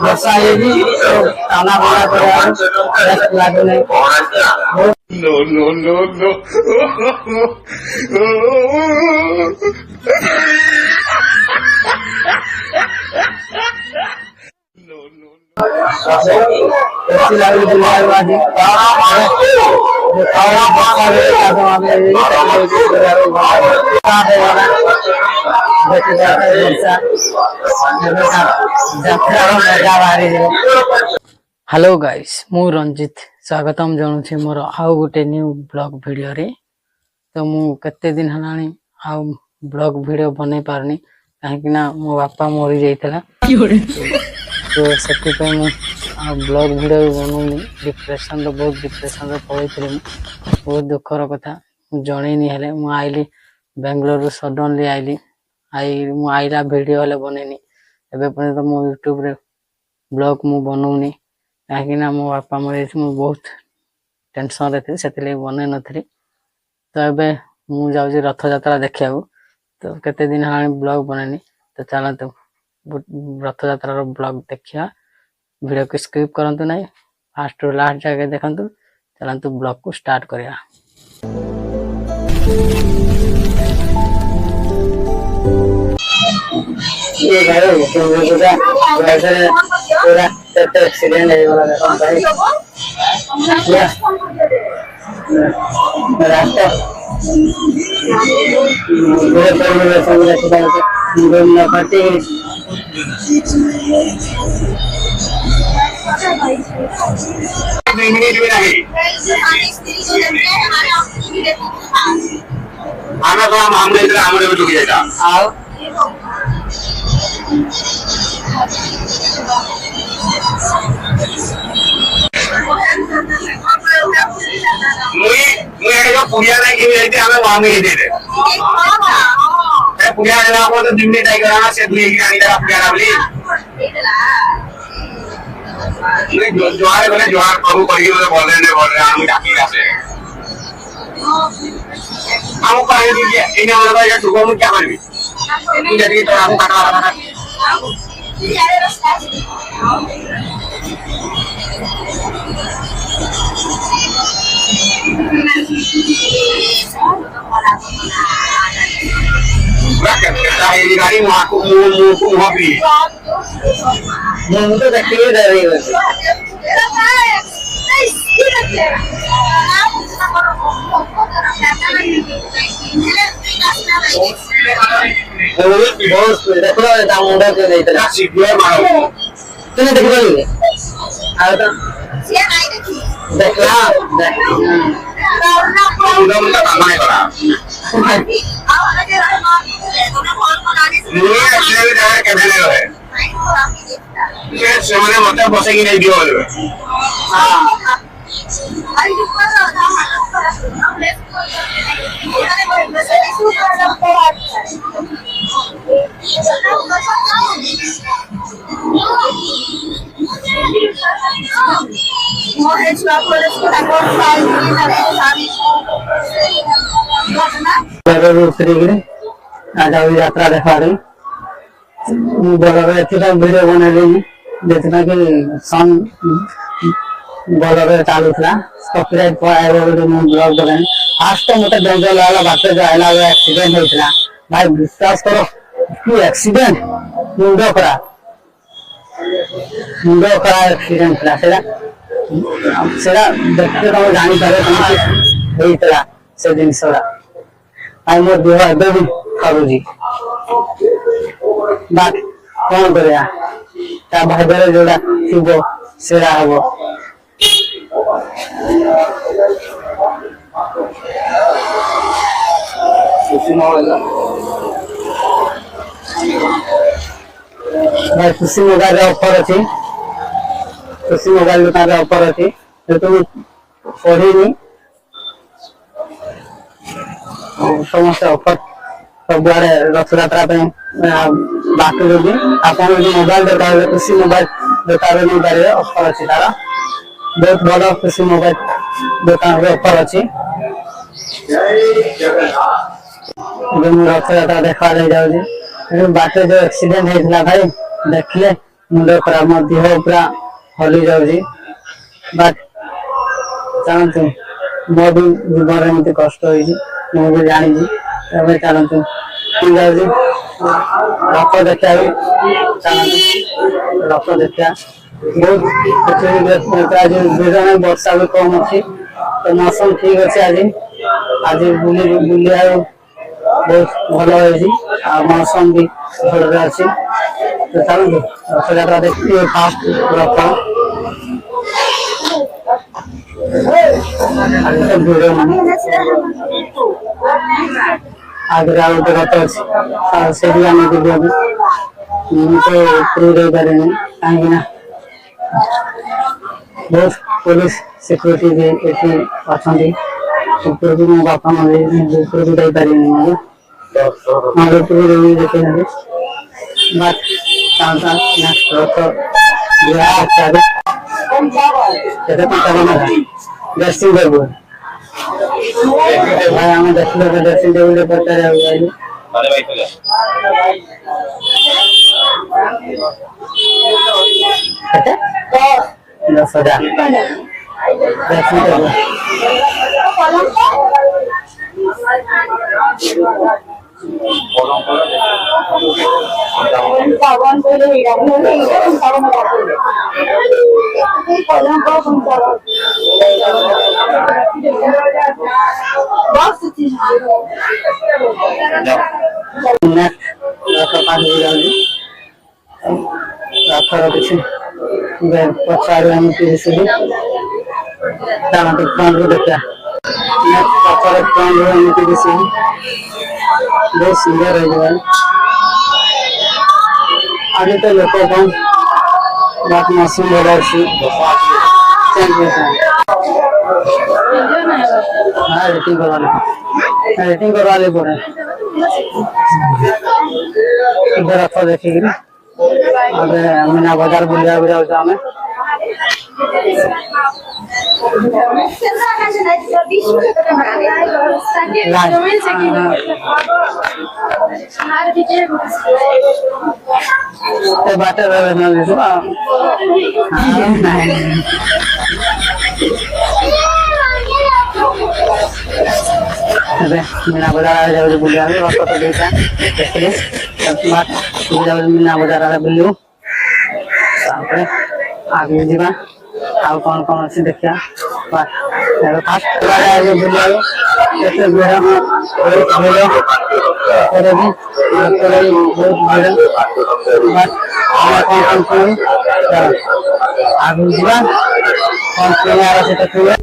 ବର୍ଷା ହେଇନି ତାଲା ବଳା କରିବା ଲାଗୁନି। No, no, no, no. Hello guys मु रंजित स्वागतम जनाऊँ मोर आउ गोटे न्यू ब्लॉग वीडियो रे। तो मु केते दिन हलानी आउ ब्लॉग वीडियो बनै पारनी कहीं ना मो बापा मरी जाइतला तो सेति पे मु ब्लॉग वीडियो बनौनी। डिप्रेशन रो बहुत डिप्रेशन रो पड़ैथिले बहुत दुखर कथा जणैनी हेले मु आइली बेंगलोर सडनली आइली मु आइला वीडियो हेले बनेनी एबे पने तो मु यूट्यूब रे ब्लॉग मु बनौनी कहीं ना मो बापा मरी मु बहुत टेंशन रे थी सेति बनै नथली। तो एबे मु जाउजी रथ यात्रा देखिया तो केते दिन हानि ब्लॉग बनेनी तो चलतु रथ यात्रा रो ब्लॉग देखिया वीडियो को स्किप करंतु नहीं फास्ट टू लास्ट जाके देखंतु चलंतु ब्लॉग को स्टार्ट करिया। ये गाड़ी पूरा पूरा एक्सीडेंट है वाला भाई रास्ता पूरे पूरे समझ ना पड़ती आना तो हम ले इधर हमारे को चुकी जाएगा आओ मुझे जो पुरिया नहीं की रहती हमें वहाँ में ही दे दे पुरिया लेना आपको तो दिन में टाइगर आना से दूसरी की आनी तरह पुरिया ना बोली जोहार बोले जोहार प्रभु पढ़ी बोल रहे हम डाकी से हमको पानी दीजिए इन्हें बोला ये सुबह में क्या करबी जल्दी तो हम काटा गाड़ी वहाँ को वहाँ भी तो देखिए डर रही है बहुत देखो मुंडा के नहीं था तूने देखो नहीं आओ तो देखला उधर उनका काम नहीं करा मुझे एक्चुअली जाने के देने है ये सेमने मतलब बसेगी नहीं दियो बोले हां आज यात्रा देखा रही बड़ा वीडियो बना रही जितना कि सॉन्ग बड़ा चालू था कॉपीराइट ब्लॉग बना आज तो मतलब जंगल वाला बात जो आला एक्सीडेंट होता भाई विश्वास करो कि एक्सीडेंट मुंडो खरा एक्सीडेंट था सेड़ा देखते तुम जानी पारे होता से जिनसरा आई मोर देह एबे भी खरुजी बात कौन करिया ता भाईबेरे जोड़ा थिबो सेड़ा हबो भाई खुशी मोबाइल ऑफर अच्छी खुशी मोबाइल दुकान ऑफर अच्छी तो तुम पढ़ी समस्त ऑफर सब रथ यात्रा बाकी भी आप मोबाइल दरकार खुशी मोबाइल दुकान नहीं पारे ऑफर अच्छी तार बहुत बड़ा खुशी मोबाइल दुकान ऑफर अच्छी ଏବେ ମୁଁ ରଥଯାତ୍ରା ଦେଖା ଯାଉଛି ବାଟରେ ଯୋଉ ଆକ୍ସିଡେଣ୍ଟ ହେଇଥିଲା ଭାଇ ଦେଖିଲେ ମୁଣ୍ଡ ଖରାପ ମୋ ଦେହ ପୁରା ହଲି ଯାଉଛି ବାଟ ଚାଲନ୍ତୁ ମୋ ବି ଜୀବନରେ ଏମିତି କଷ୍ଟ ହେଇଛି ମୁଁ ବି ଜାଣିଛି ଏବେ ଚାଲନ୍ତୁ ଠିକ ଯାଉଛି ରଥ ଦେଖିବାକୁ ଚାଲନ୍ତୁ ରଥ ଦେଖିବା ବହୁତ ଆଜି ଦୁଇଜଣ ବର୍ଷା ବି କମ ଅଛି ତ ମୌସମ ଠିକ ଅଛି ଆଜି ବୁଲିବାକୁ ବହୁତ ଭଲ ହେଇଛି ଆଉ ମୌସମ ବି ଭଲରେ ଅଛି ତ ଚାଲନ୍ତୁ ରଥଯାତ୍ରା ଦେଖିବେ ଫାଷ୍ଟ ରଥ ଆଜି ତ ଭିଡ଼ ନାହିଁ ଆଗରେ ଆଉ ଗୋଟେ ରଥ ଅଛି ସେଇଠି ଆମେ ଯିବୁ ମୁଁ ତ ଉପରକୁ ଯାଇପାରିନି କାହିଁକି ନା ବହୁତ ପୋଲିସ ସିକ୍ୟୁରିଟି ବି ଏଠି ଅଛନ୍ତି ଉପରକୁ ମୋ ବାପା ମା ଉପରକୁ ଯାଇପାରିନି ନହେଲେ ଉପରକୁ ଦେଖିନାହାନ୍ତି ବାଟ ରଥ କେତେ ଟଙ୍କା ନେଲା ଡ୍ରେସିଂ ଟେବୁଲ ଭାଇ ଆମେ ଦେଖିଲେ ଡ୍ରେସିଂ ଟେବୁଲ ପଚାରିବାକୁ ଯାଇଛୁ କେତେ 10,000 ଡ୍ରେସିଂ ଟେବୁଲ ରଥର କିଛି ପଛଆଡୁ ଏମିତି ଦିଶୁଛି ଚାଲନ୍ତୁ ଫ୍ରଣ୍ଟରୁ ଦେଖିବା ରଥର ଫ୍ରଣ୍ଟରୁ ଏମିତି ଦିଶୁଛି ବହୁତ ସୁନ୍ଦର ହେଇଯିବ ଆଜି ତ ଲୋକ କମ ବାଟ ମୌସମ ଭଲ ଅଛି रेटिंग करवा ले पूरे रथ देखिकी मीना बजार बुलिया जाऊँ आम बाटे मीना बजार जाऊँ बुलिया रथ तो दुईटा देखिए मीना बजार आड़े बुलू आगे जावा आउ कौन कौन अच्छी देखिया फास्ट बुलिया भिड़ बहुत भिड़ कौन कौन शुणु आगे जावा कौन किणार से शुणे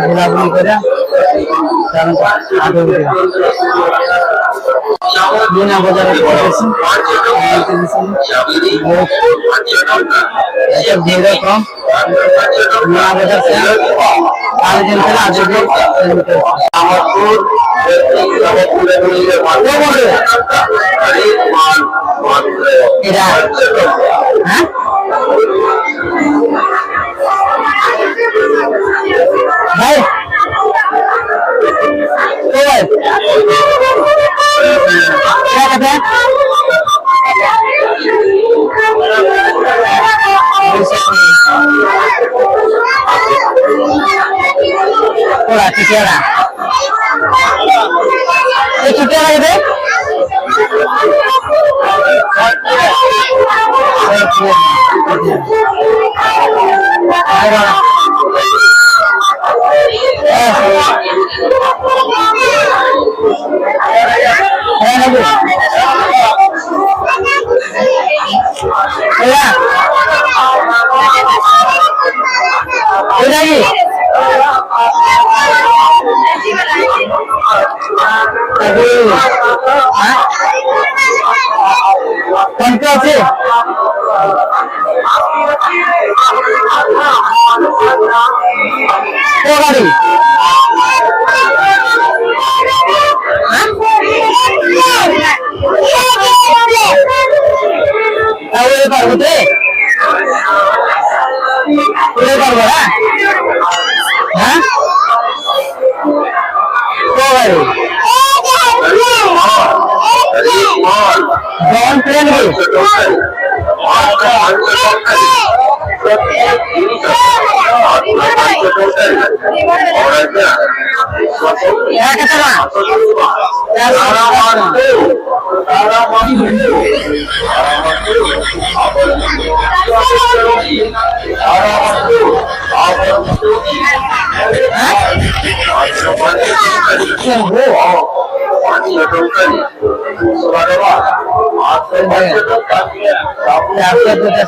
बुलाबुली कर मीना बजार भीड़ कम मीना बजार से आज दिन आज भाई क्या कहते हैं थोड़ा चिकेरा ये चिकेरा कहते हैं कौन क्या আছে কোন গাড়ি তাহলে পারবো তে পুরো পারবো হ্যাঁ গাড়ি জল ট্রেন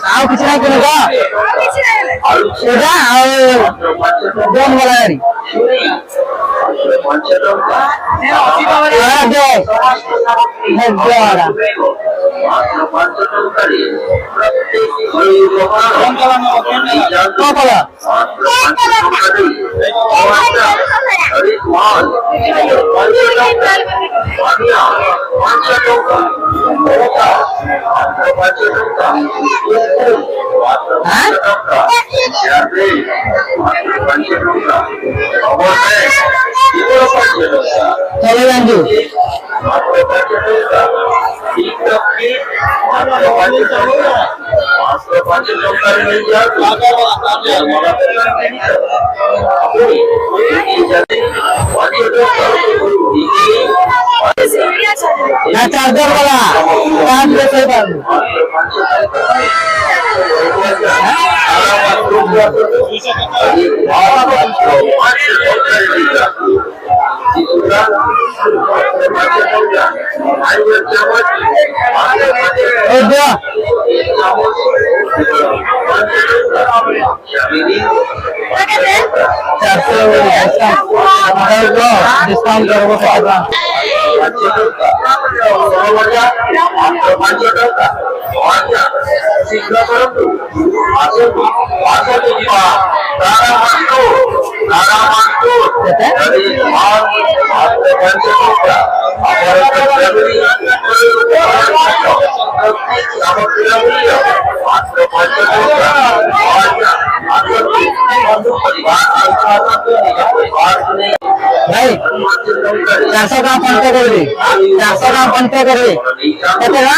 ଆଉ କିଛି ନାହିଁ କିଣିବ ଏଇଟା ଆଉ ଜୋନ୍ ବାଲା ଗାଡି চলে যাঞ্জু চার্জার वाला चार्ज लेते पाরবো डिस्काउंट करबो শীঘ্র করন্তু আসন্তু আসন্তু ଯିବା তারা মান্তু হরি মান আত্মে পঞ্চমুখা আমার প্রভুরি সামগ্রী মূল্য আত্মে পঞ্চমুখা আসন্তু বন্ধু পরিবার আসন্তু নিজ পরিবার শুনে ভাই 400 গ্রাম ফোন পে করবি 400 গ্রাম ফোন পে করবি কত না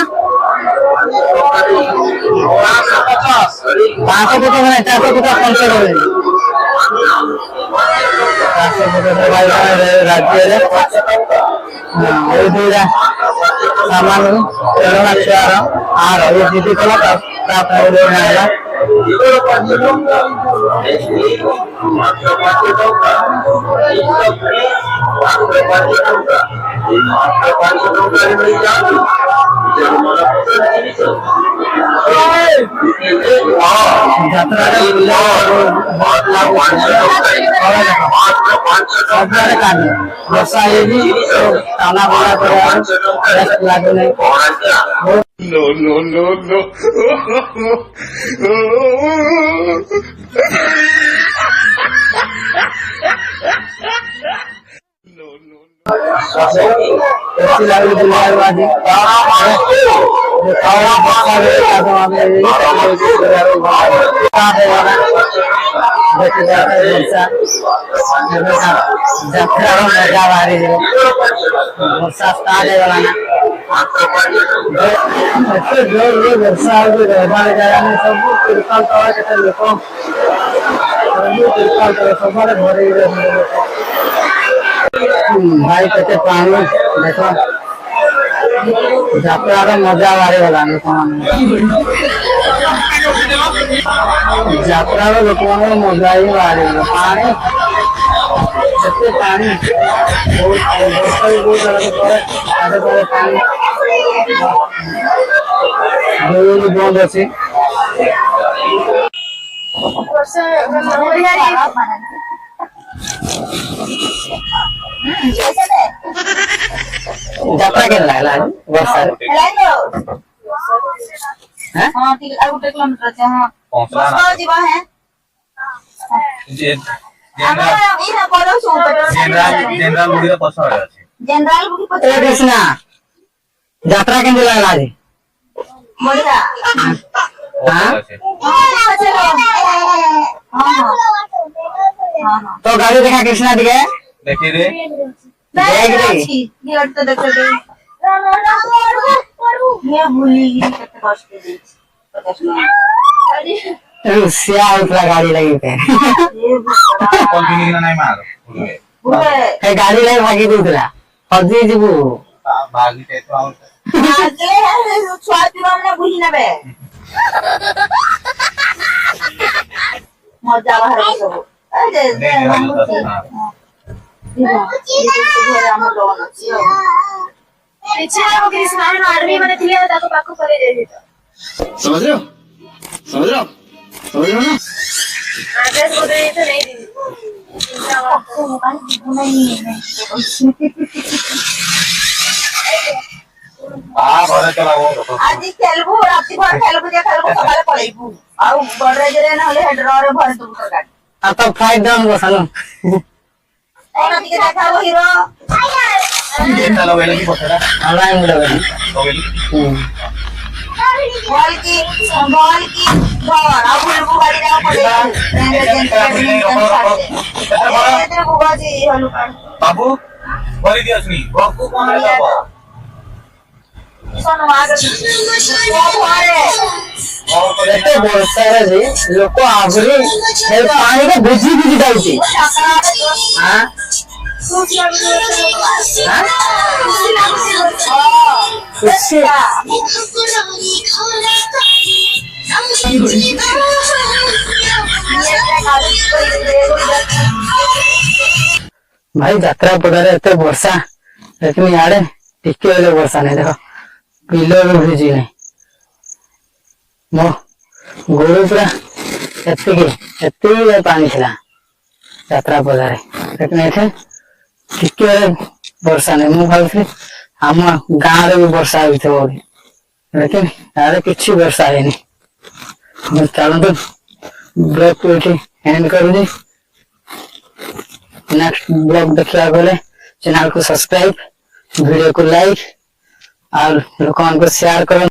500 টাকা মানে 400 টাকা ফোন পে করবি 400 টাকা ভাই রাজ্যের ওই দুইটা সামান চলনা চার আর ওই দিদি কলা তারপরে না ବର୍ଷା ହେଇନି ତାଲା ବଳା କରିବା ଲାଗୁନି No, no, no, no. अच्छी लगी दुनियाबाजी ଯାତ୍ରା ମଜା ବାହାରି ଯିବ ବର୍ଷା ଷ୍ଟାର୍ଟ ହେଇଗଲା ନା ଏତେ ଜୋରରେ ବର୍ଷା ହଉଛି ରହିବାର ଜାଗା ନାହିଁ ସବୁ ତିରପାଲ ତଳେ କେତେ ଲୋକ ସବୁ ତିରପାଲ ତଳେ ସବୁଆଡେ ଭରେଇ ରହିଛନ୍ତି ଲୋକ ଭାଇ କେତେ ପାଣି ଦେଖ ଯାତ୍ରାର ମଜା ବାହାରିଗଲା ଲୋକମାନେ ଯାତ୍ରାର ଲୋକମାନଙ୍କ ମଜା ହିଁ ବାହାରିଗଲା ପାଣି କେତେ ପାଣି ବର୍ଷା ବି ବହୁତ ଜାଗାରେ ପରେ ଆଡେ ପରେ ପାଣି ବନ୍ଦ ଅଛି যাত্রা কেন লাগলা বর্ষা হ্যাঁ हाँ ठीक है आउट किलोमीटर से हाँ बस जीवा है इना बोलो सो जनरल बुढ़ी पसंद আছে जनरल बुकी এ पता কৃষ্ণা যাত্রা কেন লাগলা রে बढ़िया हाँ? तो गाड़ी देखा कृष्णा दिखे देखिए रे देख रे रुसिया उतरा गाड़ी लगी थे कौन भी निकला नहीं मार पूरे गाड़ी लगे भागी दूसरा फजी जीबू बागी ते तो आउट मजा बाहर सब ले पीछे वो कृष्णा आर्मी माने थिले ताको पाको करे जाई तो समझ रहे हो समझ रहे हो समझ रहे हो ना एड्रेस को दे तो नहीं दी घरे चला वो आज खेलबू राती भर खेलबू जे खेलबू सकाळे पळेबू आउ बडरे जरे न होले हेडर रे भर दू तो गाड़ी अब तो फ्लाइट डाउन बसालो और अधिक देखाबो हीरो जेनरा लोग लगी पछरा ऑनलाइन लगे तो गेली बॉल की घर आउ बुलबू गाड़ी जाओ पड़े इधर बुआ जी हलु काट बाबू भरी दियसनी बकू कोन है बाबू सोनो आगे वो भरे और को एते वर्षा रे जे लोक आगरे हे पानी के बुझी बुझी जाउची हां कुछ भाई यात्रा पड़े एते वर्षा लेकिन यारे टिके वाले वर्षा नहीं देखो बिलो भी भिजी नहीं मो गोरु पूरा एते पानी थिला यात्रा पड़े लेकिन एठे टिके वाले वर्षा नहीं मु भाबी आम गाँव भी वर्षा हो लेकिन यार किसी वर्षा है चलते ब्लॉग को एंड करूँ नेक्स्ट ब्लॉग देखा गले चैनल को सब्सक्राइब वीडियो को लाइक और लोगों को शेयर करो।